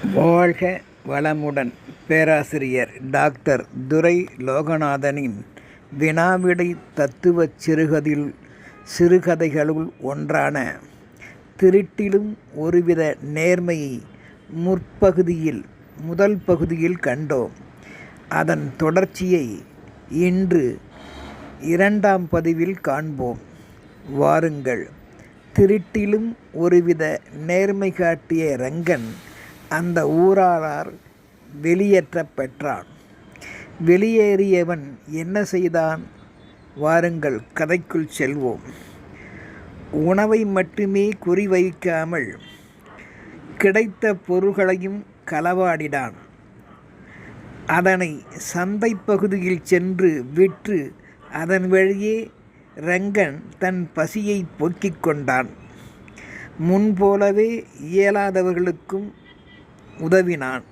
வாழ்க வளமுடன்! பேராசிரியர் டாக்டர் துரை லோகநாதனின் வினாவிடை தத்துவச் சிறுகதைகளுள் ஒன்றான திருட்டிலும் ஒருவித நேர்மையை முதல் பகுதியில் கண்டோம். அதன் தொடர்ச்சியை இன்று இரண்டாம் பதிவில் காண்போம். வாருங்கள். திருட்டிலும் ஒருவித நேர்மை காட்டிய ரங்கன் அந்த ஊராரால் வெளியேற்றப் பெற்றான். வெளியேறியவன் என்ன செய்தான்? வாருங்கள், கதைக்குள் செல்வோம். உணவை மட்டுமே குறிவைக்காமல் கிடைத்த பொருள்களையும் களவாடினான். அதனை சந்தை பகுதியில் சென்று விற்று அதன் வழியே ரங்கன் தன் பசியை போக்கிக் கொண்டான். முன்போலவே இயலாதவர்களுக்கும் உதவினான்.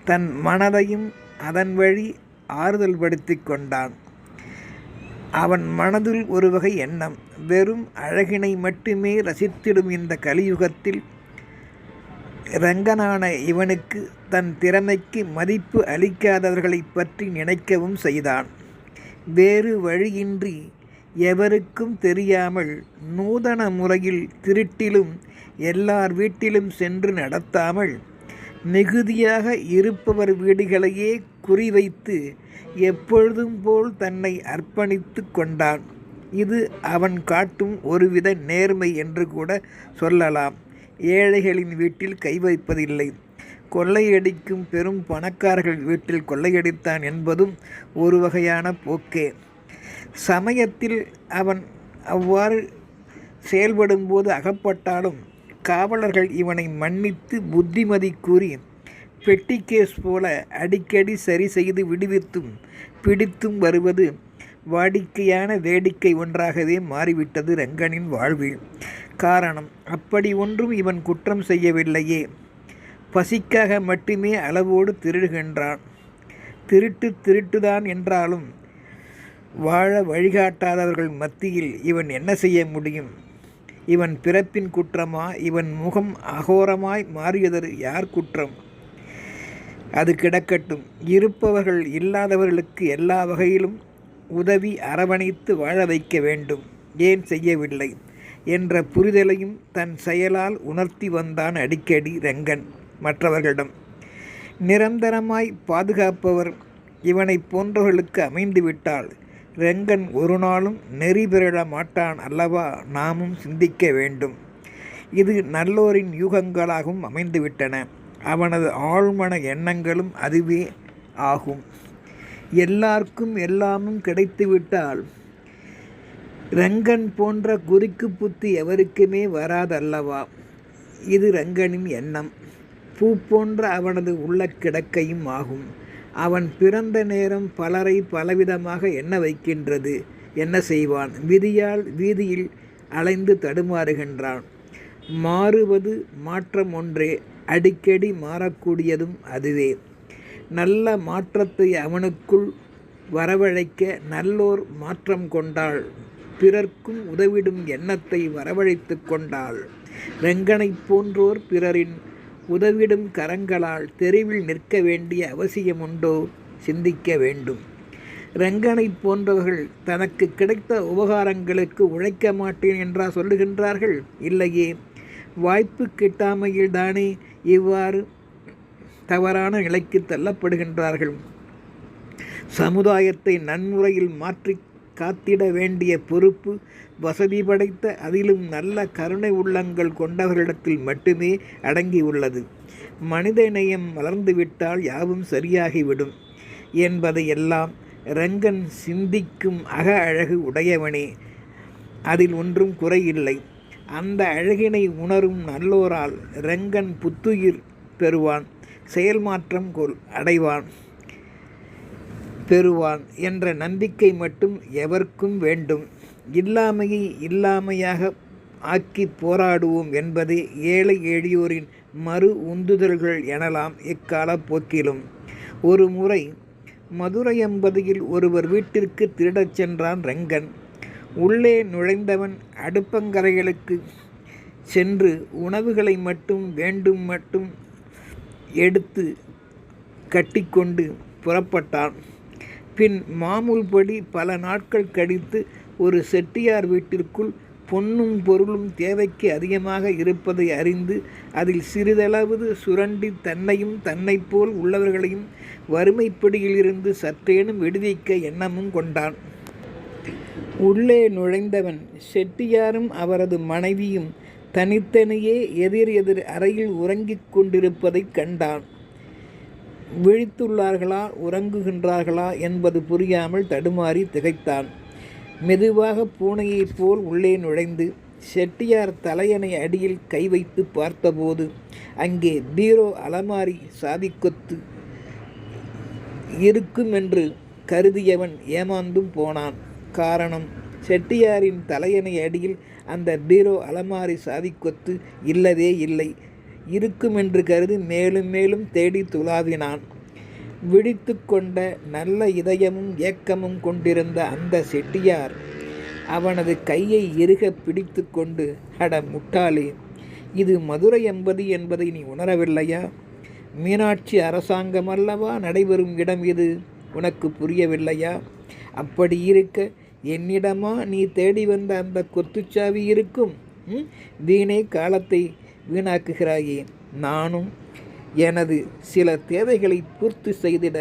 தன் மனதையும் அதன் வழி ஆறுதல் படுத்தி கொண்டான். அவன் மனதில் ஒரு வகை எண்ணம், வெறும் அழகினை மட்டுமே ரசித்திடும் இந்த கலியுகத்தில் ரங்கனான இவனுக்கு தன் திறமைக்கு மதிப்பு அளிக்காதவர்களை பற்றி நினைக்கவும் செய்தான். வேறு வழியின்றி எவருக்கும் தெரியாமல் நூதன முறையில் திருட்டிலும் எல்லார் வீட்டிலும் சென்று நடத்தாமல் மிகுதியாக இருப்பவர் வீடுகளையே குறிவைத்து எப்பொழுதும் போல் தன்னை அர்ப்பணித்து கொண்டான். இது அவன் காட்டும் ஒருவித நேர்மை என்று கூட சொல்லலாம். ஏழைகளின் வீட்டில் கை வைப்பதில்லை. கொள்ளையடிக்கும் பெரும் பணக்காரர்கள் வீட்டில் கொள்ளையடித்தான் என்பதும் ஒரு வகையான போக்கே. சமயத்தில் அவன் அவ்வாறு செயல்படும்போது அகப்பட்டாலும் காவலர்கள் இவனை மன்னித்து புத்திமதி கூறி பெட்டி கேஸ் போல அடிக்கடி சரி செய்து விடுவித்தும் பிடித்தும் வருவது வாடிக்கையான வேடிக்கை ஒன்றாகவே மாறிவிட்டது ரங்கனின் வாழ்வில். காரணம், அப்படி ஒன்றும் இவன் குற்றம் செய்யவில்லையே. பசிக்காக மட்டுமே அளவோடு திருடுகின்றான். திருட்டுதான் என்றாலும் வாழ வழிகாட்டாதவர்கள் மத்தியில் இவன் என்ன செய்ய முடியும்? இவன் பிறப்பின் குற்றமா? இவன் முகம் அகோரமாய் மாறியது யார் குற்றம்? அது கிடக்கட்டும். இருப்பவர்கள் இல்லாதவர்களுக்கு எல்லா வகையிலும் உதவி அரவணைத்து வாழ வைக்க வேண்டும். ஏன் செய்யவில்லை என்ற புரிதலையும் தன் செயலால் உணர்த்தி வந்தான் அடிக்கடி ரங்கன் மற்றவர்களிடம். நிரந்தரமாய் பாதுகாப்பவர் இவனை போன்றவர்களுக்கு அமைந்துவிட்டால் ரங்கன் ஒரு நாளும் நெறி பெறட மாட்டான் அல்லவா? நாமும் சிந்திக்க வேண்டும். இது நல்லோரின் யூகங்களாகவும் அமைந்துவிட்டன. அவனது ஆழ்மன எண்ணங்களும் அதுவே ஆகும். எல்லாருக்கும் எல்லாமும் கிடைத்துவிட்டால் ரங்கன் போன்ற குறுக்கு புத்தி எவருக்குமே வராதல்லவா? இது ரங்கனின் எண்ணம். பூ போன்ற அவனது உள்ள கிடக்கையும் ஆகும். அவன் பிறந்த நேரம் பலரை பலவிதமாக எண்ண வைக்கின்றது. என்ன செய்வான்? விதியால் வீதியில் அலைந்து தடுமாறுகின்றான். மாறுவது மாற்றம் ஒன்றே, அடிக்கடி மாறக்கூடியதும் அதுவே. நல்ல மாற்றத்தை அவனுக்குள் வரவழைக்க நல்லோர் மாற்றம் கொண்டாள். பிறர்க்கும் உதவிடும் எண்ணத்தை வரவழைத்து கொண்டாள். ரங்கனைப் போன்றோர் பிறரின் உதவிடும் கரங்களால் தெருவில் நிற்க வேண்டிய அவசியமுண்டோ? சிந்திக்க வேண்டும். ரங்கனை போன்றவர்கள் தனக்கு கிடைத்த உபகாரங்களுக்கு உழைக்க மாட்டேன் என்றா சொல்லுகின்றார்கள்? இல்லையே. வாய்ப்பு கிட்டாமையில் தானே இவ்வாறு தவறான நிலைக்கு தள்ளப்படுகின்றார்கள். சமுதாயத்தை நன்முறையில் மாற்றி காத்திட வேண்டிய பொறுப்பு வசதி படைத்த அதிலும் நல்ல கருணை உள்ளங்கள் கொண்டவர்களிடத்தில் மட்டுமே அடங்கியுள்ளது. மனித நேயம் வளர்ந்துவிட்டால் யாவும் சரியாகிவிடும் என்பதையெல்லாம் ரங்கன் சிந்திக்கும் அக அழகு உடையவனே. அதில் ஒன்றும் குறையில்லை. அந்த அழகினை உணரும் நல்லோரால் ரங்கன் புத்துயிர் பெறுவான், செயல்மாற்றம் பெறுவான் என்ற நம்பிக்கை மட்டும் எவர்க்கும் வேண்டும். இல்லாமையை இல்லாமையாக ஆக்கி போராடுவோம் என்பதே ஏழை எளியோரின் மறு உந்துதல்கள் எனலாம் இக்கால போக்கிலும். ஒரு முறை மதுரை 80ல் ஒருவர் வீட்டிற்கு திருடச் சென்றான் ரங்கன். உள்ளே நுழைந்தவன் அடுப்பங்கரைகளுக்கு சென்று உணவுகளை மட்டும் எடுத்து கட்டிக்கொண்டு புறப்பட்டான். பின் மாமூல்படி பல நாட்கள் கழித்து ஒரு செட்டியார் வீட்டிற்குள் பொன்னும் பொருளும் தேவைக்கு அதிகமாக இருப்பதை அறிந்து அதில் சிறிதளவு சுரண்டி தன்னையும் தன்னைப் போல் உள்ளவர்களையும் வறுமைப்பிடியிலிருந்து சற்றேனும் விடுவிக்க எண்ணமும் கொண்டான். உள்ளே நுழைந்தவன் செட்டியாரும் அவரது மனைவியும் தனித்தனியே எதிர் எதிர் அறையில் உறங்கிக் கொண்டிருப்பதைக் கண்டான். விழித்துள்ளார்களா உறங்குகின்றார்களா என்பது புரியாமல் தடுமாறி திகைத்தான். மெதுவாக பூனையைப் போல் உள்ளே நுழைந்து செட்டியார் தலையணை அடியில் கை வைத்து பார்த்தபோது அங்கே பீரோ அலமாரி சாவிக்கொத்து இருக்கும் என்று கருதியவன் ஏமாந்தும் போனான். காரணம், செட்டியாரின் தலையணை அடியில் அந்த பீரோ அலமாரி சாவிக்கொத்து இல்லவே இல்லை. இருக்குமென்று கருதி மேலும் மேலும் தேடி துளாவினான். விழித்து கொண்ட நல்ல இதயமும் ஏக்கமும் கொண்டிருந்த அந்த செட்டியார் அவனது கையை இறுக பிடித்து கொண்டு, அட முட்டாளே, இது மதுரை என்பதை நீ உணரவில்லையா? மீனாட்சி அரசாங்கமல்லவா நடைபெறும் இடம் இது, உனக்கு புரியவில்லையா? அப்படி இருக்க என்னிடமா நீ தேடி வந்த அந்த கொத்துச்சாவி இருக்கும்? வீணே காலத்தை வீணாக்குகிறாயே. நானும் எனது சில தேவைகளை பூர்த்தி செய்திட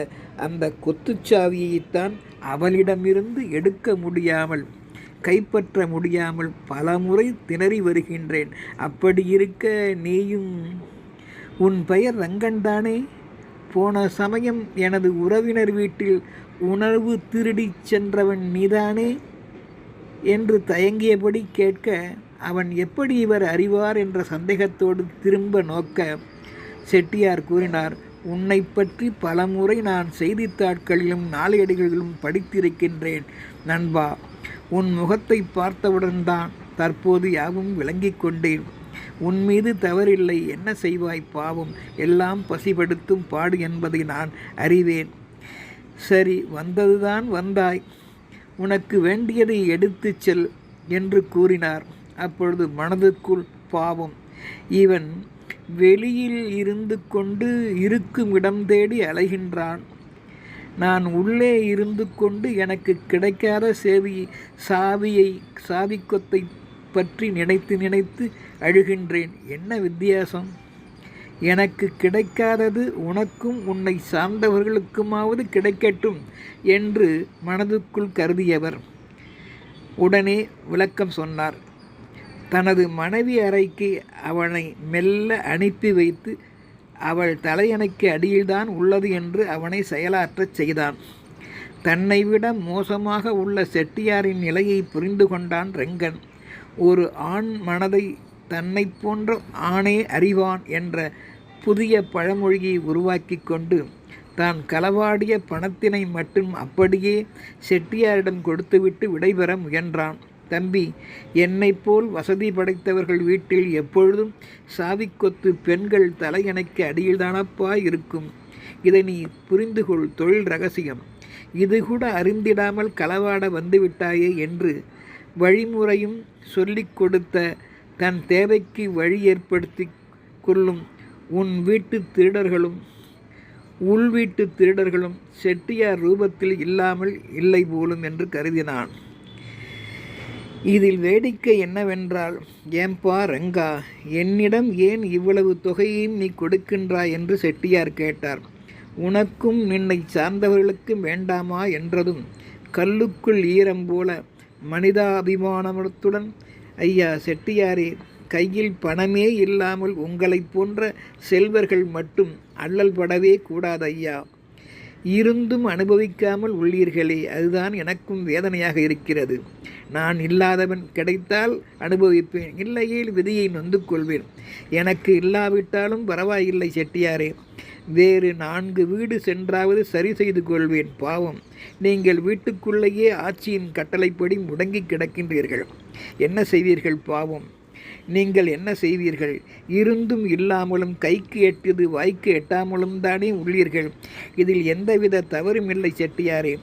அந்த கொத்துச்சாவியைத்தான் அவளிடமிருந்து எடுக்க முடியாமல் கைப்பற்ற முடியாமல் பலமுறை திணறி வருகின்றேன். அப்படி இருக்க நீயும், உன் பெயர் ரங்கன்தானே? போன சமயம் எனது உறவினர் வீட்டில் உணவு திருடிச் சென்றவன் நீதானே என்று தயங்கியபடி கேட்க, அவன் எப்படி இவர் அறிவார் என்ற சந்தேகத்தோடு திரும்ப நோக்க, செட்டியார் கூறினார், உன்னை பற்றி பலமுறை நான் செய்தித்தாட்களிலும் நாளேடுகளிலும் படித்திருக்கின்றேன் நண்பா. உன் முகத்தை பார்த்தவுடன் தான் தற்போது யாவும் விளங்கிக் கொண்டேன். உன் மீது தவறில்லை, என்ன செய்வாய் பாவம், எல்லாம் பசிபடுத்தும் பாடு என்பதை நான் அறிவேன். சரி, வந்ததுதான் வந்தாய், உனக்கு வேண்டியதை எடுத்துச் செல் என்று கூறினார். அப்பொழுது மனதுக்குள், பாவம், இவன் வெளியில் இருந்து கொண்டு இருக்கும் இடம் தேடி அலைகின்றான். நான் உள்ளே இருந்து கொண்டு எனக்கு கிடைக்காத சாவிக்கொத்தை பற்றி நினைத்து நினைத்து அழுகின்றேன். என்ன வித்தியாசம்? எனக்கு கிடைக்காதது உனக்கும் உன்னை சார்ந்தவர்களுக்குமாவது கிடைக்கட்டும் என்று மனதுக்குள் கருதியவர் உடனே விளக்கம் சொன்னார். தனது மனைவி அறைக்கு அவனை மெல்ல அனுப்பி வைத்து அவள் தலையணைக்கு அடியில்தான் உள்ளது என்று அவனை செயலாற்றச் செய்தான். தன்னை விட மோசமாக உள்ள செட்டியாரின் நிலையை புரிந்து கொண்டான் ரெங்கன். ஒரு ஆண் மனதை தன்னை போன்ற ஆணே அறிவான் என்ற புதிய பழமொழியை உருவாக்கி கொண்டு தான் களவாடிய பணத்தினை மட்டும் அப்படியே செட்டியாரிடம் கொடுத்துவிட்டு விடைபெற முயன்றான். தம்பி, என்னைப் போல் வசதி படைத்தவர்கள் வீட்டில் எப்பொழுதும் சாவிக்கொத்து பெண்கள் தலையணைக்கு அடியில்தானப்பா இருக்கும். இதை நீ புரிந்துகொள், தொழில் ரகசியம். இது கூட அறிந்திடாமல் களவாட வந்துவிட்டாயே என்று வழிமுறையும் சொல்லிக் கொடுத்த, தன் தேவைக்கு வழி ஏற்படுத்தி கொள்ளும் உன் வீட்டு திருடர்களும் உள்வீட்டு திருடர்களும் செட்டியார் ரூபத்தில் இல்லாமல் இல்லை போலும் என்று கருதினான். இதில் வேடிக்கை என்னவென்றால், ஏம்பா ரங்கா, என்னிடம் ஏன் இவ்வளவு தொகையையும் நீ கொடுக்கின்றாய் என்று செட்டியார் கேட்டார். உனக்கும் நின்னை சார்ந்தவர்களுக்கும் வேண்டாமா என்றதும் கல்லுக்குள் ஈரம் போல மனிதாபிமானத்துடன், ஐயா செட்டியாரே, கையில் பணமே இல்லாமல் உங்களைப் போன்ற செல்வர்கள் மட்டும் அல்லல் படவே கூடாது ஐயா. இருந்தும் அனுபவிக்காமல் உள்ளீர்களே, அதுதான் எனக்கும் வேதனையாக இருக்கிறது. நான் இல்லாதவன் கிடைத்தால் அனுபவிப்பேன், இல்லையேல் விதியை நொந்து கொள்வேன். எனக்கு இல்லாவிட்டாலும் பரவாயில்லை செட்டியாரே, வேறு 4 வீடு சென்றாவது சரி செய்து கொள்வேன். பாவம், நீங்கள் வீட்டுக்குள்ளேயே ஆட்சியின் கட்டளைப்படி முடங்கி கிடக்கின்றீர்கள். என்ன செய்வீர்கள் பாவம்? நீங்கள் என்ன செய்வீர்கள்? இருந்தும் இல்லாமலும் கைக்கு எட்டியது வாய்க்கு எட்டாமலும் தானே உள்ளீர்கள். இதில் எந்தவித தவறும் இல்லை செட்டியாரே.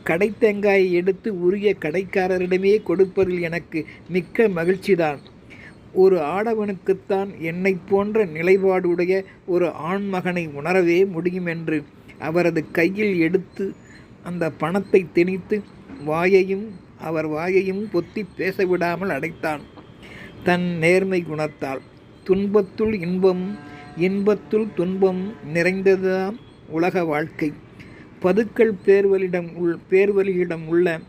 கடைத்தேங்காயை எடுத்து உரிய கடைக்காரரிடமே கொடுப்பதில் எனக்கு மிக்க மகிழ்ச்சிதான். ஒரு ஆடவனுக்குத்தான் என்னைப் போன்ற நிலைப்பாடுடைய ஒரு ஆண்மகனை உணரவே முடியும் என்று அவரது கையில் எடுத்து அந்த பணத்தை திணித்து அவர் வாயையும் பொத்தி பேசவிடாமல் அடைத்தான். தன் நேர்மை குணத்தால் துன்பத்துள் இன்பமும் இன்பத்துள் துன்பம் நிறைந்ததுதான் உலக வாழ்க்கை. பதுக்கள் பேர்வழியிடம் உள்ள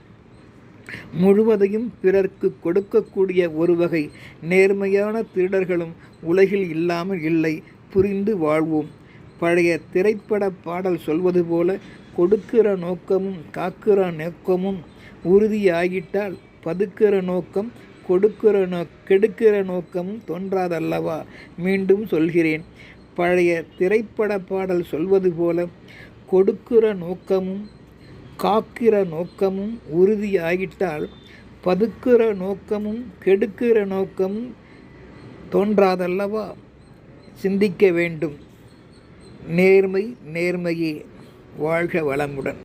முழுவதையும் பிறர்க்கு கொடுக்கக்கூடிய ஒரு வகை நேர்மையான திருடர்களும் உலகில் இல்லாமல் இல்லை. புரிந்து வாழ்வோம். பழைய திரைப்பட பாடல் சொல்வது போல, கொடுக்கிற நோக்கமும் காக்கிற நோக்கமும் உறுதியாகிட்டால் பதுக்கிற நோக்கம் கெடுக்கிற நோக்கமும் தோன்றாதல்லவா. மீண்டும் சொல்கிறேன், பழைய திரைப்பட பாடல் சொல்வது போல, கொடுக்கிற நோக்கமும் காக்கிற நோக்கமும் உறுதியாகிட்டால் பதுக்கிற நோக்கமும் கெடுக்கிற நோக்கமும் தோன்றாதல்லவா. சிந்திக்க வேண்டும். நேர்மையே. வாழ்க வளமுடன்.